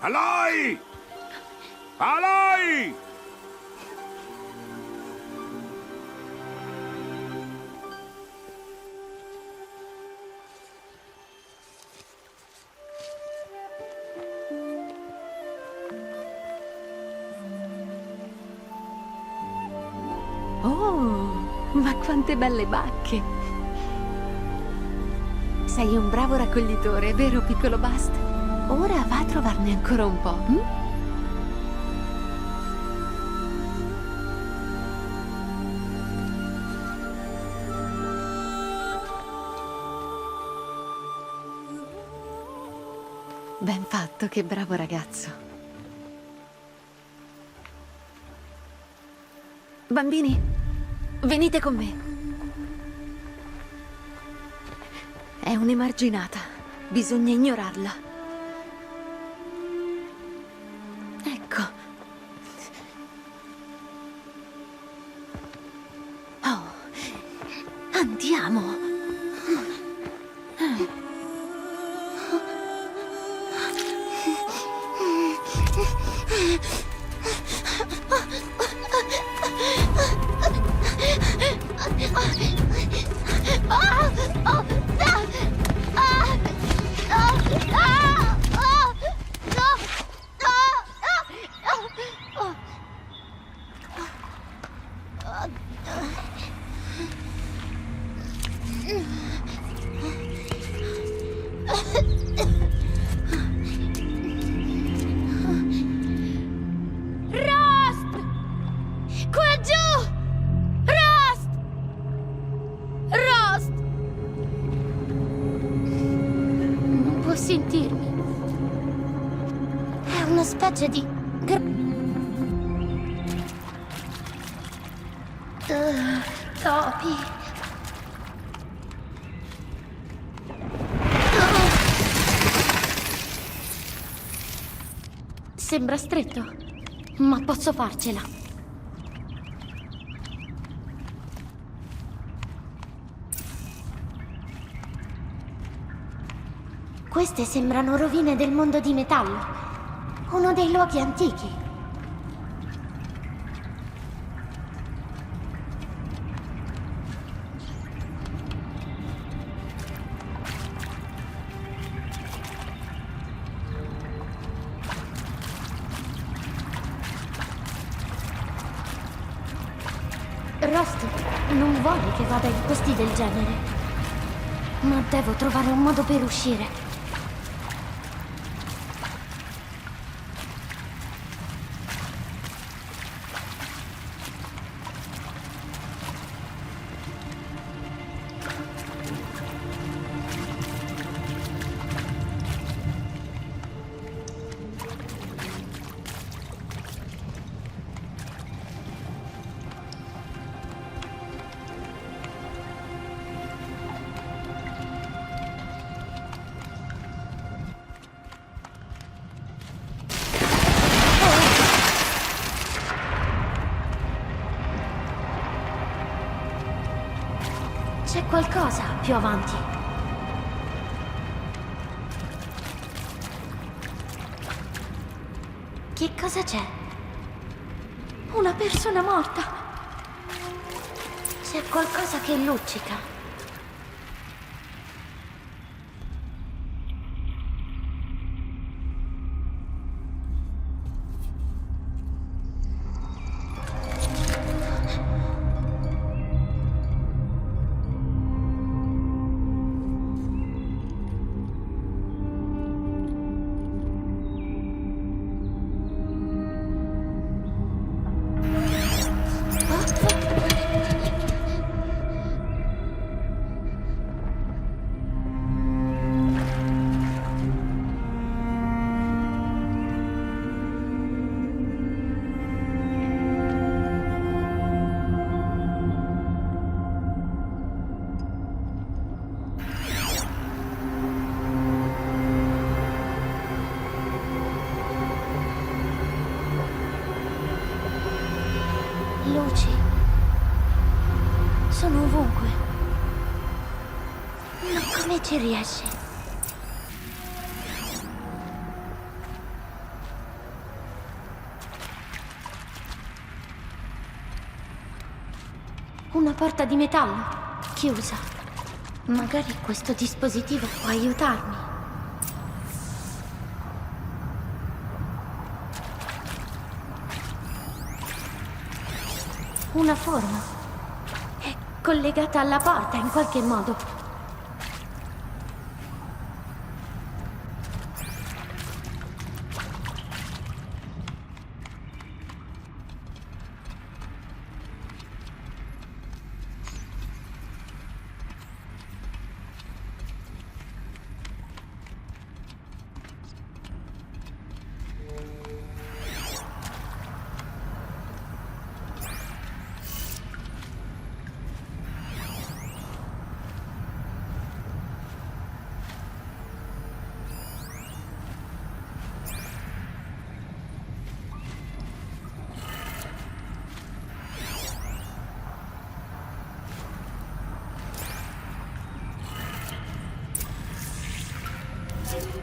Aloy! Aloy! Oh, ma quante belle bacche! Sei un bravo raccoglitore, vero, piccolo Bast? Ora va a trovarne ancora un po', hm? Ben fatto, che bravo ragazzo. Bambini, venite con me. È un'emarginata. Bisogna ignorarla. Ecco. Oh, andiamo. Sentirmi. È una specie di... topi. Sembra stretto, ma posso farcela. Queste sembrano rovine del mondo di metallo. Uno dei luoghi antichi. Rost non vuole che vada in posti del genere. Ma devo trovare un modo per uscire. C'è qualcosa più avanti. Che cosa c'è? Una persona morta. C'è qualcosa che luccica. Luci. Sono ovunque. Ma come ci riesci? Una porta di metallo, chiusa. Magari questo dispositivo può aiutarmi. Una forma. È collegata alla porta in qualche modo.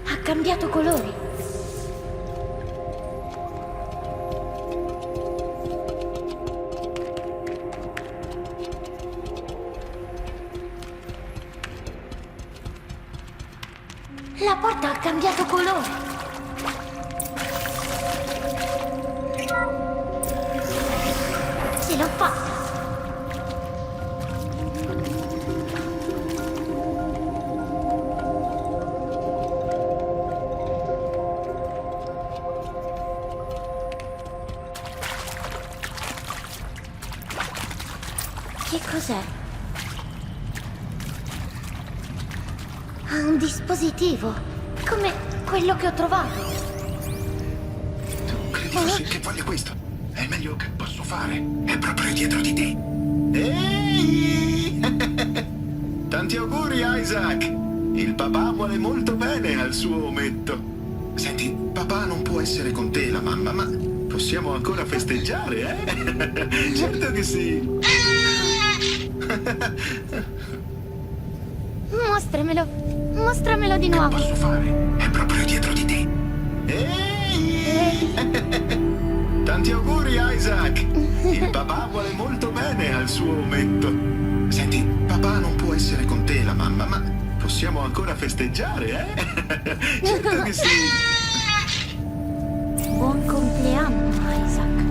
Ha cambiato colore. La porta ha cambiato colore. Ce l'ho fatta. Che cos'è? Ha un dispositivo, come quello che ho trovato. Credi sì che voglia questo? È il meglio che posso fare. È proprio dietro di te. Ehi! Tanti auguri, Isaac! Il papà vuole molto bene al suo ometto. Senti, papà non può essere con te, la mamma, ma possiamo ancora festeggiare, eh? Certo che sì. Mostramelo di Che nuovo. posso fare? È proprio dietro di te. Ehi! Tanti auguri, Isaac! Il papà vuole molto bene al suo ometto. Senti, papà non può essere con te, la mamma, ma possiamo ancora festeggiare, eh? Certo che sì. Buon compleanno, Isaac.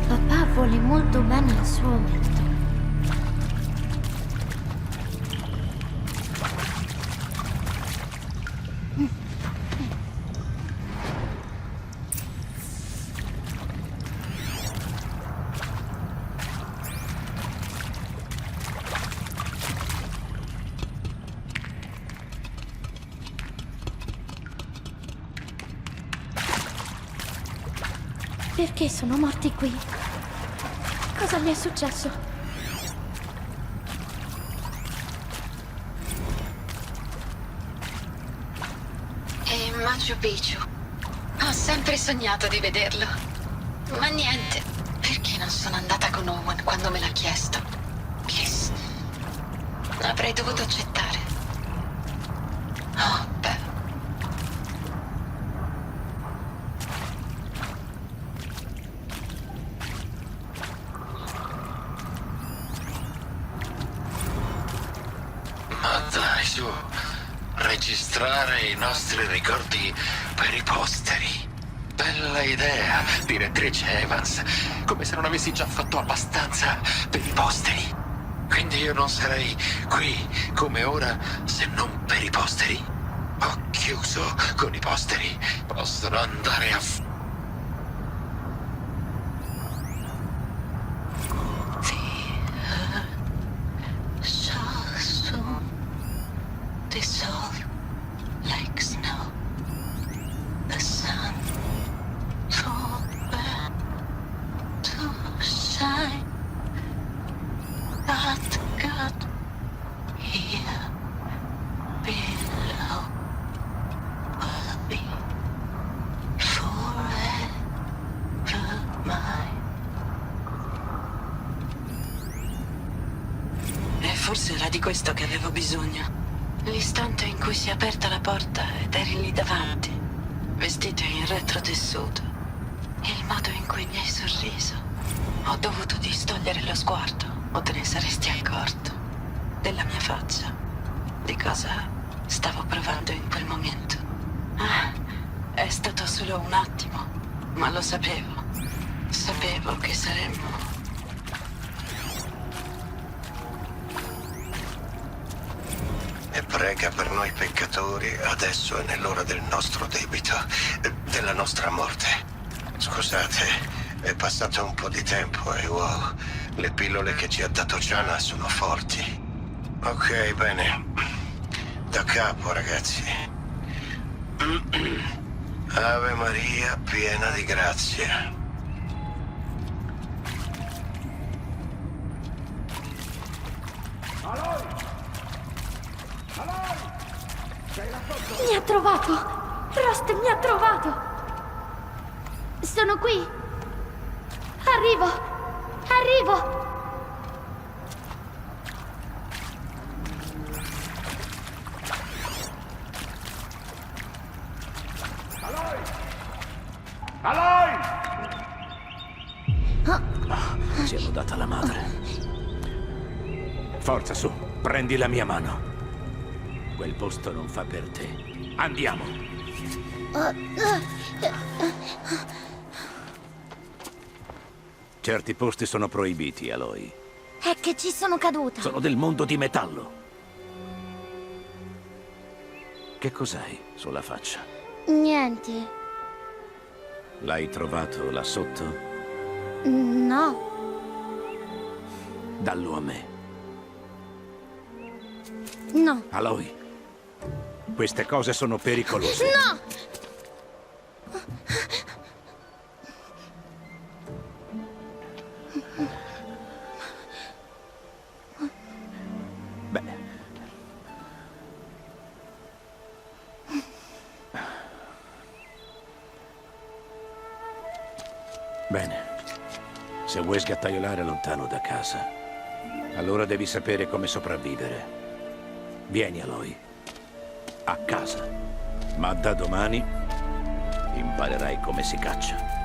Papà vuole molto bene al suo ometto. Perché sono morti qui? Cosa gli è successo? È Machu Picchu. Ho sempre sognato di vederlo. Ma niente, perché non sono andata con Owen quando me l'ha chiesto? Bliss. Avrei dovuto accettare. Oh, beh. Ma dai, su. Registrare i nostri ricordi per i posteri. Bella idea, direttrice Evans. Come se non avessi già fatto abbastanza per i posteri. Quindi io non sarei qui come ora se non per i posteri. Ho chiuso con i posteri. Possono andare a Shall soon dissolve like snow. The sun forward to shine. But God here below will be forever mine. E forse era di questo che avevo bisogno. L'istante in cui si è aperta la porta ed eri lì davanti, vestito in retrotessuto. Il modo in cui mi hai sorriso. Ho dovuto distogliere lo sguardo. o te ne saresti accorto della mia faccia, di cosa stavo provando in quel momento. Ah, è stato solo un attimo, ma lo sapevo. Sapevo che saremmo... E prega per noi peccatori, adesso è nell'ora del nostro debito, della nostra morte. Scusate, è passato un po' di tempo e wow, le pillole che ci ha dato Gianna sono forti. Ok, bene. Da capo, ragazzi. Ave Maria, piena di grazia. Mi ha trovato! Rost mi ha trovato! Sono qui! Arrivo! Arrivo! Ci hanno data la madre. Forza, su, prendi la mia mano. Quel posto non fa per te. Andiamo. Certi posti sono proibiti, Aloy. È che ci sono caduta. Sono del mondo di metallo. Che cos'hai sulla faccia? Niente. L'hai trovato là sotto? No. Dallo a me. No. Aloy, queste cose sono pericolose. No! Beh. Bene. Se vuoi sgattaiolare lontano da casa, allora devi sapere come sopravvivere. Vieni, Aloy. A casa. Ma da domani imparerai come si caccia.